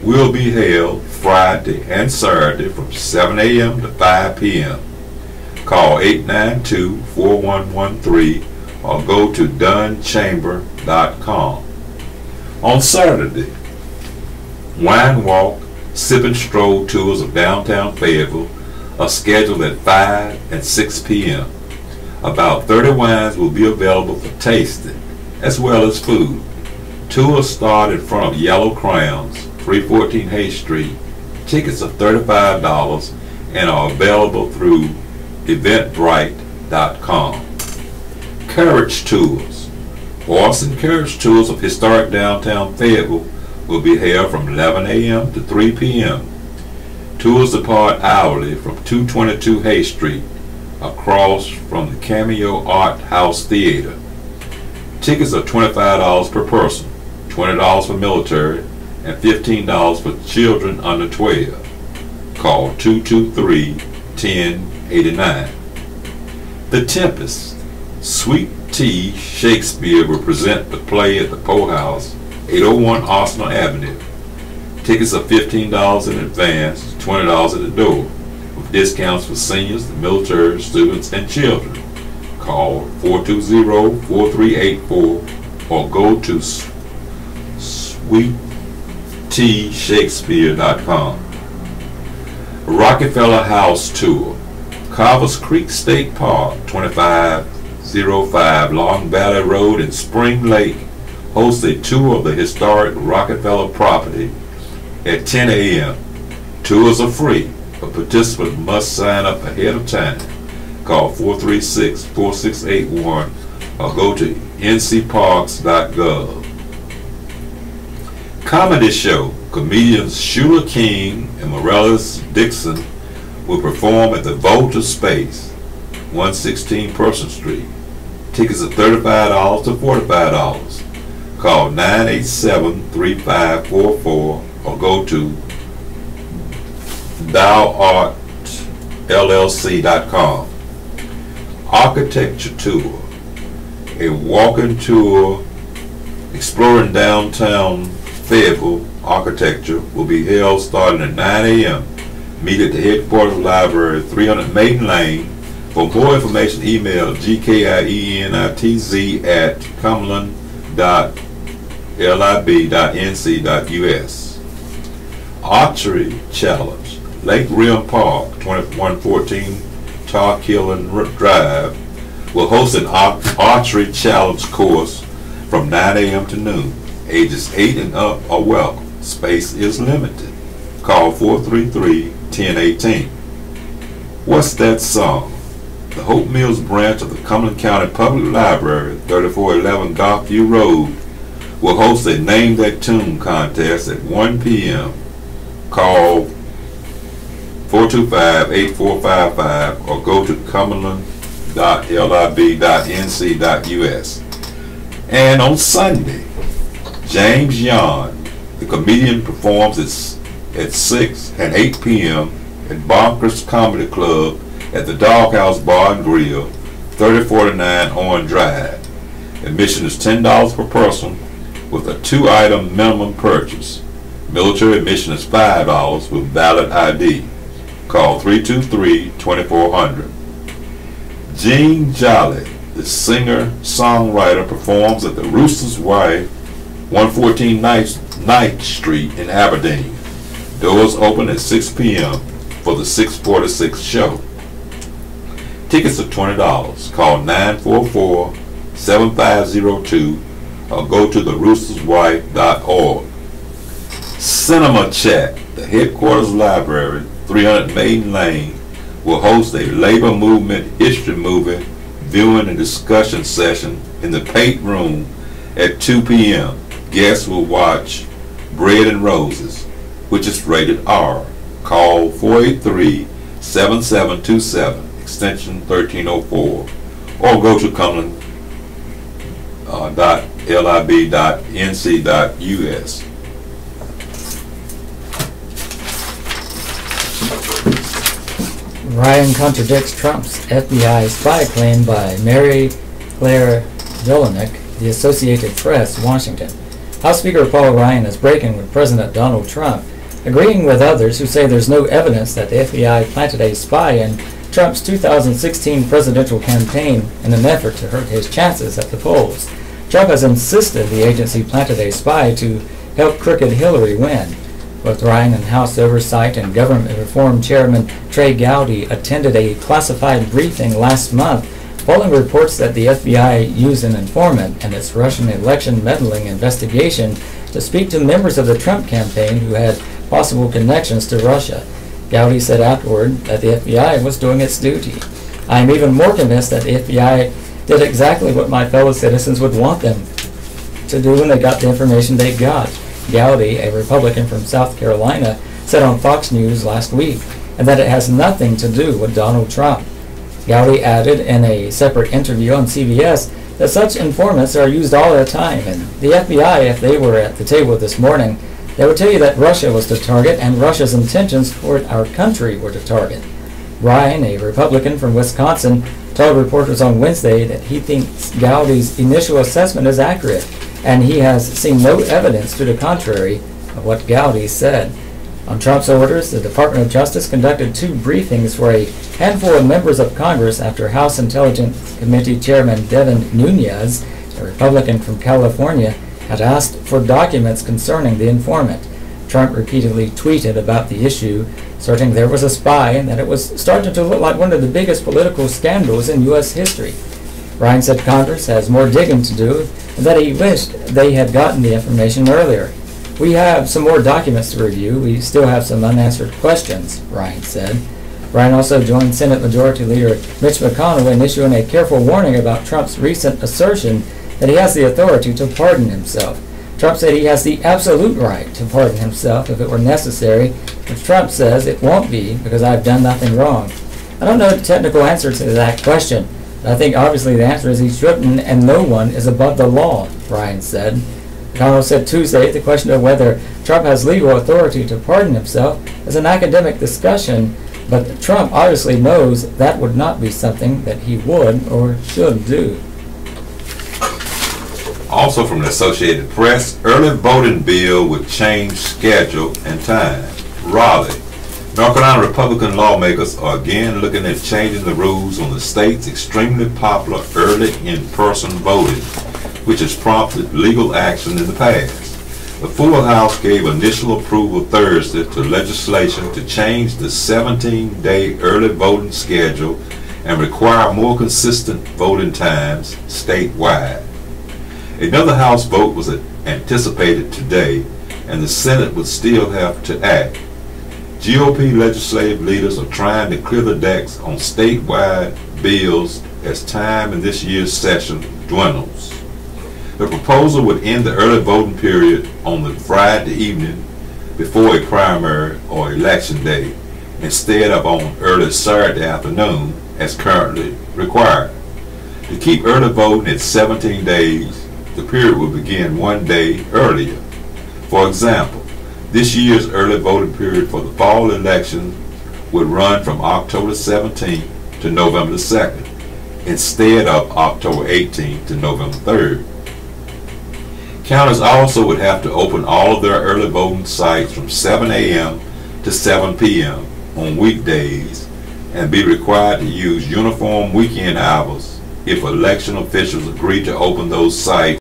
will be held Friday and Saturday from 7 a.m. to 5 p.m. Call 892-4113 or go to dunchamber.com. On Saturday, wine walk, sip and stroll tours of downtown Fayetteville are scheduled at 5 and 6 p.m. About 30 wines will be available for tasting, as well as food. Tours start in front of Yellow Crowns, 314 Hay Street. Tickets are $35 and are available through eventbrite.com. Carriage Tours. Horse and carriage tours of historic downtown Fayetteville will be held from 11 a.m. to 3 p.m. Tours depart hourly from 222 Hay Street, across from the Cameo Art House Theater. Tickets are $25 per person, $20 for military, and $15 for children under 12. Call 223-1089. The Tempest. Sweet Tea Shakespeare will present the play at the Poe House, 801 Arsenal Avenue. Tickets are $15 in advance, $20 at the door, with discounts for seniors, the military, students, and children. Call 420-4384 or go to sweetteashakespeare.com. Rockefeller House Tour. Carvers Creek State Park, 2505 Long Valley Road in Spring Lake, hosts a tour of the historic Rockefeller property at 10 a.m. Tours are free, but participants must sign up ahead of time. Call 436-4681 or go to ncparks.gov. Comedy Show. Comedians Shula King and Morellis Dixon will perform at the Volta Space, 116 Person Street. Tickets are $35 to $45. Call 987-3544 or go to thowartllc.com. Architecture Tour. A walking tour exploring downtown Fayetteville architecture will be held starting at 9 a.m. Meet at the headquarters library, 300 Maiden Lane. For more information, email gkienitz@cumberland.lib.nc.us. Archery Challenge. Lake Rim Park, 2114 Tarkillan Drive, will host an archery challenge course from 9 a.m. to noon. Ages 8 and up are welcome. Space is limited. Call 433-1018. What's That Song? The Hope Mills branch of the Cumberland County Public Library, 3411 Garfield Road, will host a Name That Tune contest at 1 p.m. Call 425-8455 or go to cumberland.lib.nc.us. And on Sunday, James Yon, the comedian, performs at 6 and 8 p.m. at Bonkers Comedy Club at the Doghouse Bar and Grill, 3049 Orange Drive. Admission is $10 per person with a 2-item minimum purchase. Military admission is $5 with valid ID. Call 323-2400. Gene Jolly, the singer-songwriter, performs at the Rooster's Wife, 114 Ninth Street in Aberdeen. Doors open at 6 p.m. for the 646 show. Tickets are $20. Call 944-7502 or go to theroosterswife.org. Cinema Chat, the headquarters library, 300 Maiden Lane, will host a labor movement history movie viewing and discussion session in the Pate Room at 2 p.m. Guests will watch Bread and Roses, which is rated R. Call 483-7727, extension 1304, or go to cumberland.lib.nc.us. Ryan contradicts Trump's FBI spy claim by Mary Claire Jelinek, the Associated Press, Washington. House Speaker Paul Ryan is breaking with President Donald Trump, agreeing with others who say there's no evidence that the FBI planted a spy in Trump's 2016 presidential campaign in an effort to hurt his chances at the polls. Trump has insisted the agency planted a spy to help crooked Hillary win. Both Ryan and House Oversight and Government Reform Chairman Trey Gowdy attended a classified briefing last month following reports that the FBI used an informant in its Russian election meddling investigation to speak to members of the Trump campaign who had possible connections to Russia. Gowdy said afterward that the FBI was doing its duty. I am even more convinced that the FBI did exactly what my fellow citizens would want them to do when they got the information they got, Gowdy, a Republican from South Carolina, said on Fox News last week, and that it has nothing to do with Donald Trump. Gowdy added in a separate interview on CBS that such informants are used all the time, and the FBI, if they were at the table this morning, they would tell you that Russia was the target and Russia's intentions toward our country were the target. Ryan, a Republican from Wisconsin, told reporters on Wednesday that he thinks Gowdy's initial assessment is accurate, and he has seen no evidence to the contrary of what Gowdy said. On Trump's orders, the Department of Justice conducted 2 briefings for a handful of members of Congress after House Intelligence Committee Chairman Devin Nunes, a Republican from California, had asked for documents concerning the informant. Trump repeatedly tweeted about the issue, asserting there was a spy and that it was starting to look like one of the biggest political scandals in U.S. history. Ryan said Congress has more digging to do and that he wished they had gotten the information earlier. We have some more documents to review. We still have some unanswered questions, Ryan said. Ryan also joined Senate Majority Leader Mitch McConnell in issuing a careful warning about Trump's recent assertion that he has the authority to pardon himself. Trump said he has the absolute right to pardon himself if it were necessary, but Trump says it won't be because I've done nothing wrong. I don't know the technical answer to that question. I think obviously the answer is he shouldn't, and no one is above the law, Ryan said. McConnell said Tuesday the question of whether Trump has legal authority to pardon himself is an academic discussion, but Trump obviously knows that would not be something that he would or should do. Also from the Associated Press, early voting bill would change schedule and time. Raleigh. North Carolina Republican lawmakers are again looking at changing the rules on the state's extremely popular early in-person voting, which has prompted legal action in the past. The full House gave initial approval Thursday to legislation to change the 17-day early voting schedule and require more consistent voting times statewide. Another House vote was anticipated today, and the Senate would still have to act. GOP legislative leaders are trying to clear the decks on statewide bills as time in this year's session dwindles. The proposal would end the early voting period on the Friday evening before a primary or election day, instead of on early Saturday afternoon as currently required. To keep early voting at 17 days, the period will begin 1 day earlier. For example, this year's early voting period for the fall election would run from October 17th to November 2nd, instead of October 18th to November 3rd. Counties also would have to open all of their early voting sites from 7 a.m. to 7 p.m. on weekdays and be required to use uniform weekend hours if election officials agree to open those sites